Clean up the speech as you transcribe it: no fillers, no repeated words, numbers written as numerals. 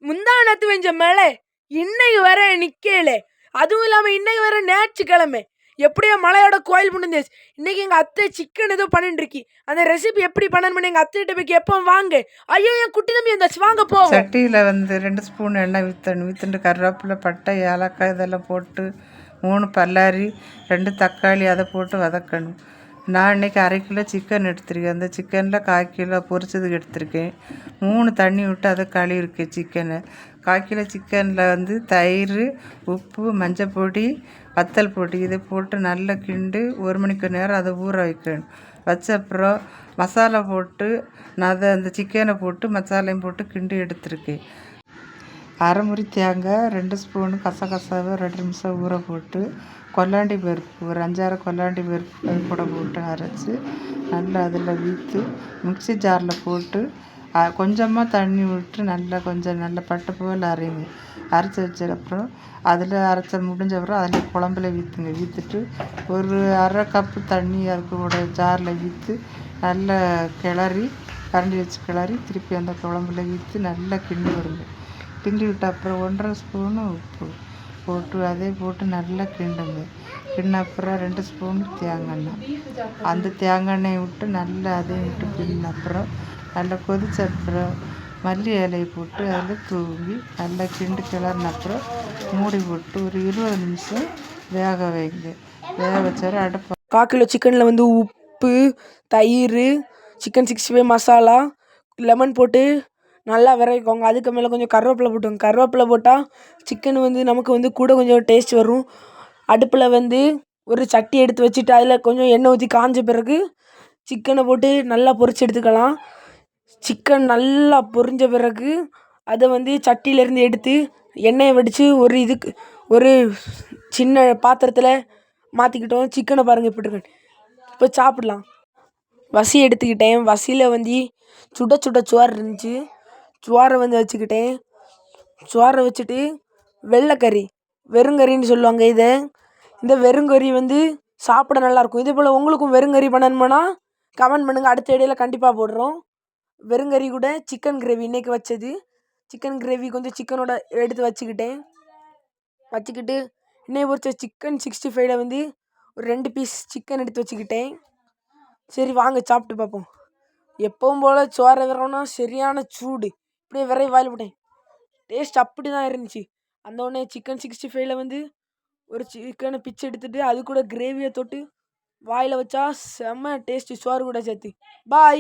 முந்தா நேத்து வெஞ்ச மழை இன்னைக்கு வர நிக்கல. அதுவும் இல்லாம இன்னைக்கு வர ஞாயிற்றுக்கிழமை எப்படியோ மழையோட கோயில் முடிஞ்சிச்சு. இன்னைக்கு எங்க அத்தை சிக்கன் ஏதோ பண்ணிட்டு இருக்கி. அந்த ரெசிபி எப்படி பண்ணணும்னு எங்க அத்தைகிட்ட போய் கேட்போம் வாங்க. ஐயோ என் குட்டி தம்பி வந்தாச்சு, வாங்க போவோம். சட்டியில் 2 ஸ்பூன் எண்ணெய் விற்றுண்டு கருவேப்பிலை, பட்டை, ஏலக்காய் இதெல்லாம் போட்டு 3 பல்லாரி 2 தக்காளி அதை போட்டு வதக்கணும். நான் இன்றைக்கி 1/2 கிலோ சிக்கன் எடுத்திருக்கேன். அந்த சிக்கனில் 1/4 கிலோ பொரிச்சதுக்கு எடுத்திருக்கேன். 3 தண்ணி விட்டு அதை கழுவிருக்கேன் சிக்கனை. 1/4 கிலோ சிக்கனில் தயிர், உப்பு, மஞ்சள் பொடி, வத்தல் பொடி இதை போட்டு நல்லா கிண்டு 1 மணிக்கு நேரம் அதை ஊற வைக்கணும். வச்ச அப்புறம் மசாலா போட்டு நான் அந்த சிக்கனை போட்டு மசாலையும் போட்டு கிண்டி எடுத்திருக்கேன். 1/2 முறி தேங்காய், 2 ஸ்பூனு கசகசாவை 2 நிமிஷம் ஊற போட்டு கொல்லாண்டி பருப்பு ஒரு 5-6 கொல்லாண்டி பருப்பு கூட போட்டு அரைச்சி நல்லா அதில் வீத்து மிக்ஸி ஜாரில் போட்டு கொஞ்சமாக தண்ணி விட்டு நல்லா பட்டை போல் அரைச்சி வச்சதுக்கப்புறம் அதில் முடிஞ்ச அப்புறம் அதில் குழம்புல வீற்றுட்டு ஒரு 1/2 கப்பு தண்ணி அதுக்கு கூட ஜாரில் வீற்று நல்லா கிளறி கரண்டி வச்சு கிளறி திருப்பி அந்த குழம்புல வீற்று நல்லா கிண்டி வருங்க. கிண்டி விட்ட அப்புறம் 1/2 ஸ்பூனு உப்பு போட்டு அதே போட்டு நல்லா கிண்டுங்க. கிண்டின அப்புறம் 2 ஸ்பூன் தேங்காய் எண்ணெய், அந்த தேங்காய் எண்ணெயை விட்டு நல்லா அதையும் விட்டு கிண்டின அப்புறம் நல்லா கொதிச்ச அப்புறம் மல்லி இலையை போட்டு அதில் தூவி நல்லா கிளறின அப்புறம் மூடி போட்டு ஒரு 20 நிமிஷம் வேக வைங்க. வேக வச்சாரு அடுப்பு 1/4 கிலோ சிக்கனில் உப்பு, தயிர், சிக்கன் 65 மசாலா, லெமன் போட்டு நல்லா விரைவிக்கோங்க. அதுக்கு மேலே கொஞ்சம் கருவேப்பிலை போட்டுங்க. கருவேப்பிலை போட்டால் சிக்கன் நமக்கு கூட கொஞ்சம் டேஸ்ட் வரும். அடுப்பில் ஒரு சட்டி எடுத்து வச்சுட்டு அதில் கொஞ்சம் எண்ணெய் ஊற்றி காஞ்ச பிறகு சிக்கனை போட்டு நல்லா பொரிச்சு எடுத்துக்கலாம். சிக்கன் நல்லா பொரிஞ்ச பிறகு அதை சட்டியிலேருந்து எடுத்து எண்ணெயை வடித்து ஒரு சின்ன பாத்திரத்தில் மாற்றிக்கிட்டோம். சிக்கனை பாருங்கள் எப்படி இருக்கு. இப்போ சாப்பிடலாம். வசி எடுத்துக்கிட்டேன். வசியில் சுட சுட சோறு இருந்துச்சு. சோறை வச்சுக்கிட்டேன். சோறை வச்சுட்டு வெள்ளைக்கறி வெறுங்கறின்னு சொல்லுவாங்க இந்த வெறுங்கறி சாப்பிட நல்லாயிருக்கும். இதே போல் உங்களுக்கும் வெறுங்கறி பண்ணணுமானா கமெண்ட் பண்ணுங்கள். அடுத்த இடையில கண்டிப்பாக போடுறோம். வெறுங்கறி கூட சிக்கன் கிரேவி இன்றைக்கி வச்சது. சிக்கன் கிரேவி கொஞ்சம் சிக்கனோட எடுத்து வச்சுக்கிட்டு இன்னைக்கு பொரிச்ச சிக்கன் 65ல் ஒரு 2 பீஸ் சிக்கன் எடுத்து வச்சுக்கிட்டேன். சரி வாங்க சாப்பிட்டு பார்ப்போம். எப்பவும் போல் சோறை விரவுனா சரியான சூடு. இப்படியே விரைவி வாயில் போட்டேன். டேஸ்ட் அப்படி தான் இருந்துச்சு. அந்த உடனே சிக்கன் 65ல் ஒரு சிக்கனை பிச்சு எடுத்துகிட்டு அது கூட கிரேவியை தொட்டு வாயில் வச்சா செம்ம டேஸ்ட்டு சோறு கூட சேர்த்து. பாய்.